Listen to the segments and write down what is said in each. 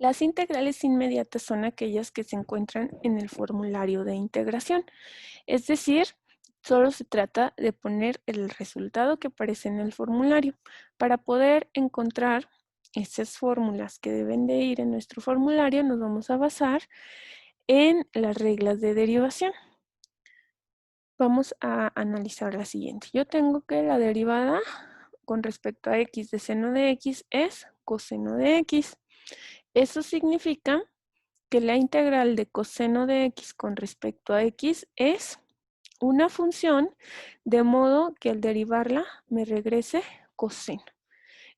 Las integrales inmediatas son aquellas que se encuentran en el formulario de integración. Es decir, solo se trata de poner el resultado que aparece en el formulario. Para poder encontrar esas fórmulas que deben de ir en nuestro formulario, nos vamos a basar en las reglas de derivación. Vamos a analizar la siguiente. Yo tengo que la derivada con respecto a x de seno de x es coseno de x. Eso significa que la integral de coseno de x con respecto a x es una función, de modo que al derivarla me regrese coseno.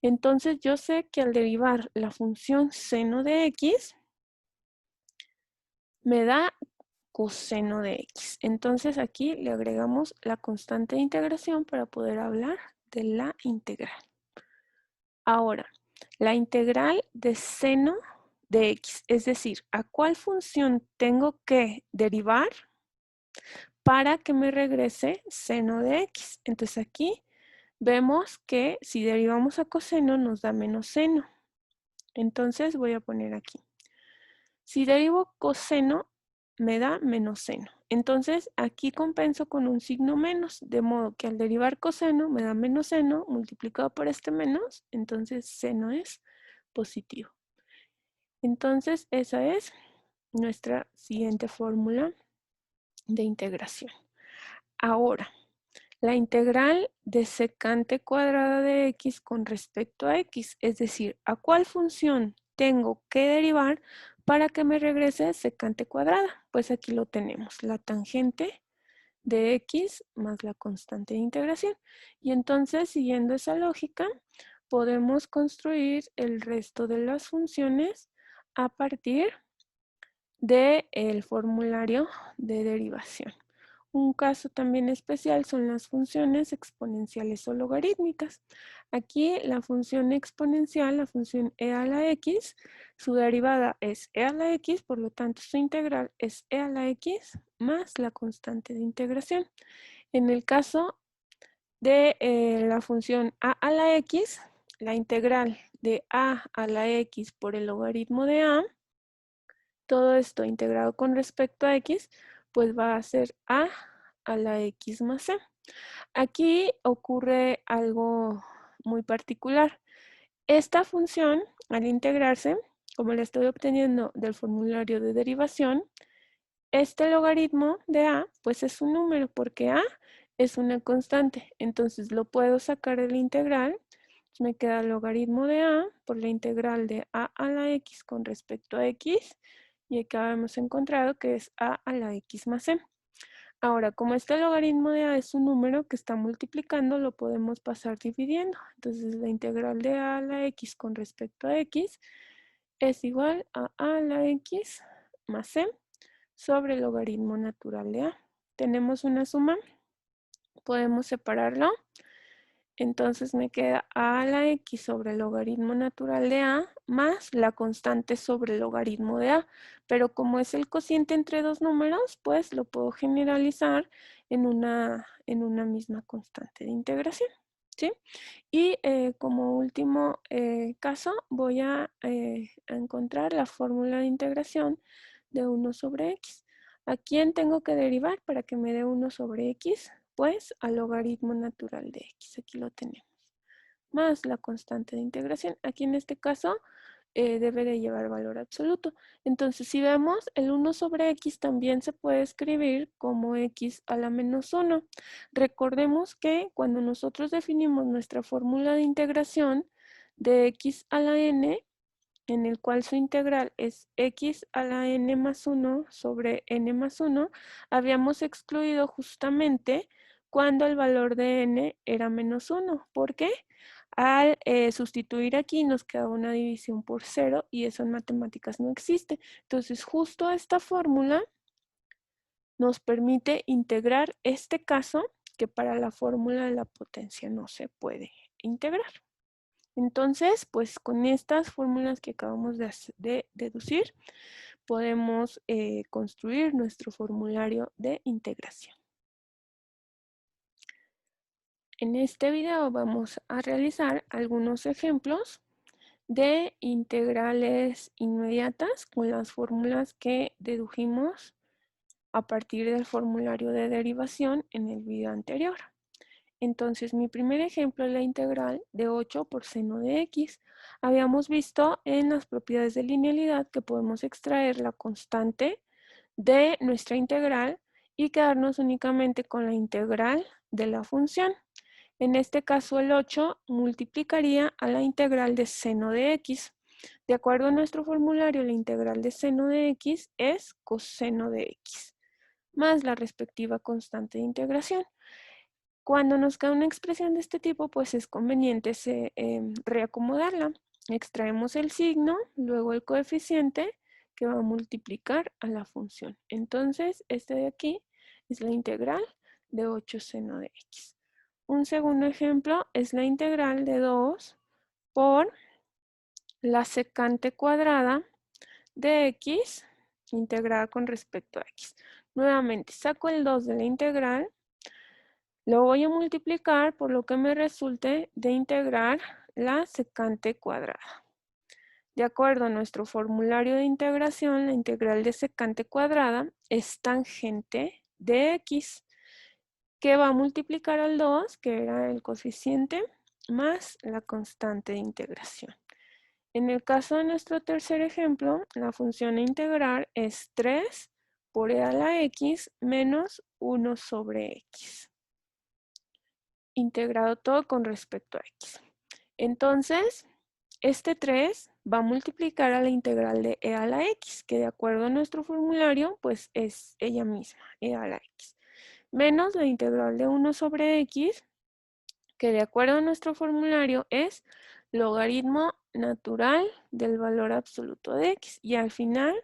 Entonces yo sé que al derivar la función seno de x, me da coseno de x. Entonces aquí le agregamos la constante de integración para poder hablar de la integral. Ahora, la integral de seno de x, es decir, ¿a cuál función tengo que derivar para que me regrese seno de x? Entonces aquí vemos que si derivamos a coseno nos da menos seno. Entonces voy a poner aquí. Si derivo coseno, me da menos seno. Entonces aquí compenso con un signo menos, de modo que al derivar coseno me da menos seno multiplicado por este menos, entonces seno es positivo. Entonces esa es nuestra siguiente fórmula de integración. Ahora, la integral de secante cuadrada de x con respecto a x, es decir, ¿a cuál función tengo que derivar para que me regrese secante cuadrada? Pues aquí lo tenemos, la tangente de x más la constante de integración. Y entonces, siguiendo esa lógica, podemos construir el resto de las funciones a partir del formulario de derivación. Un caso también especial son las funciones exponenciales o logarítmicas. Aquí la función exponencial, la función e a la x, su derivada es e a la x, por lo tanto su integral es e a la x más la constante de integración. En el caso de la función a la x, la integral de a la x por el logaritmo de a, todo esto integrado con respecto a x, pues va a ser a la x más c. Aquí ocurre algo muy particular. Esta función, al integrarse, como la estoy obteniendo del formulario de derivación, este logaritmo de a, pues es un número, porque a es una constante. Entonces lo puedo sacar de la integral. Me queda el logaritmo de a por la integral de a la x con respecto a x. Y acá hemos encontrado que es a la x más c. Ahora, como este logaritmo de a es un número que está multiplicando, lo podemos pasar dividiendo. Entonces, la integral de a la x con respecto a x es igual a la x más c sobre el logaritmo natural de a. Tenemos una suma, podemos separarlo. Entonces me queda a la x sobre el logaritmo natural de a más la constante sobre el logaritmo de a. Pero como es el cociente entre dos números, pues lo puedo generalizar en una misma constante de integración. ¿Sí? Y como último caso, voy a encontrar la fórmula de integración de 1 sobre x. ¿A quién tengo que derivar para que me dé 1 sobre x? Pues al logaritmo natural de x. Aquí lo tenemos. Más la constante de integración. Aquí en este caso debe de llevar valor absoluto. Entonces, si vemos, el 1 sobre x también se puede escribir como x a la menos 1. Recordemos que cuando nosotros definimos nuestra fórmula de integración de x a la n, en el cual su integral es x a la n más 1 sobre n más 1, habíamos excluido justamente cuando el valor de n era menos 1. ¿Por qué? Al sustituir aquí nos queda una división por 0 y eso en matemáticas no existe. Entonces justo esta fórmula nos permite integrar este caso que para la fórmula de la potencia no se puede integrar. Entonces, pues con estas fórmulas que acabamos de deducir, podemos construir nuestro formulario de integración. En este video vamos a realizar algunos ejemplos de integrales inmediatas con las fórmulas que dedujimos a partir del formulario de derivación en el video anterior. Entonces, mi primer ejemplo es la integral de 8 por seno de x. Habíamos visto en las propiedades de linealidad que podemos extraer la constante de nuestra integral y quedarnos únicamente con la integral de la función. En este caso, el 8 multiplicaría a la integral de seno de x. De acuerdo a nuestro formulario, la integral de seno de x es coseno de x, más la respectiva constante de integración. Cuando nos queda una expresión de este tipo, pues es conveniente reacomodarla. Extraemos el signo, luego el coeficiente que va a multiplicar a la función. Entonces, este de aquí es la integral de 8 seno de x. Un segundo ejemplo es la integral de 2 por la secante cuadrada de x integrada con respecto a x. Nuevamente, saco el 2 de la integral, lo voy a multiplicar por lo que me resulte de integrar la secante cuadrada. De acuerdo a nuestro formulario de integración, la integral de secante cuadrada es tangente de x, que va a multiplicar al 2, que era el coeficiente, más la constante de integración. En el caso de nuestro tercer ejemplo, la función a integrar es 3 por e a la x menos 1 sobre x. Integrado todo con respecto a x. Entonces, este 3 va a multiplicar a la integral de e a la x, que de acuerdo a nuestro formulario, pues es ella misma, e a la x, menos la integral de 1 sobre x, que de acuerdo a nuestro formulario es logaritmo natural del valor absoluto de x. Y al final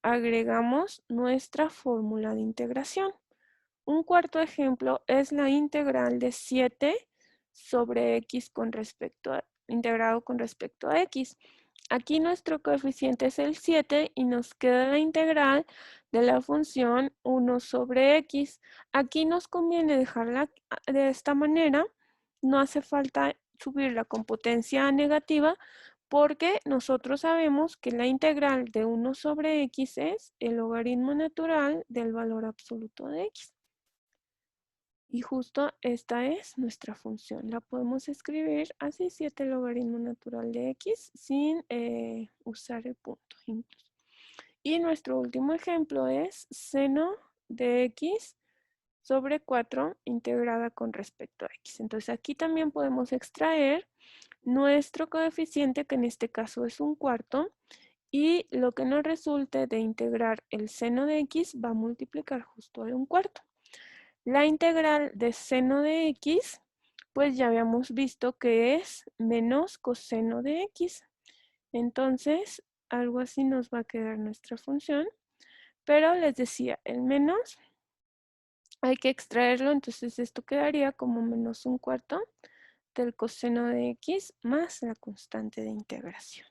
agregamos nuestra fórmula de integración. Un cuarto ejemplo es la integral de 7 sobre x integrado con respecto a x. Aquí nuestro coeficiente es el 7 y nos queda la integral de la función 1 sobre x. Aquí nos conviene dejarla de esta manera. No hace falta subirla con potencia negativa porque nosotros sabemos que la integral de 1 sobre x es el logaritmo natural del valor absoluto de x. Y justo esta es nuestra función. La podemos escribir así, 7 logaritmo natural de x sin usar el punto incluso. Y nuestro último ejemplo es seno de x sobre 4 integrada con respecto a x. Entonces aquí también podemos extraer nuestro coeficiente, que en este caso es un cuarto, y lo que nos resulte de integrar el seno de x va a multiplicar justo a un cuarto. La integral de seno de x, pues ya habíamos visto que es menos coseno de x. Entonces, algo así nos va a quedar nuestra función. Pero les decía, el menos hay que extraerlo, entonces esto quedaría como menos un cuarto del coseno de x más la constante de integración.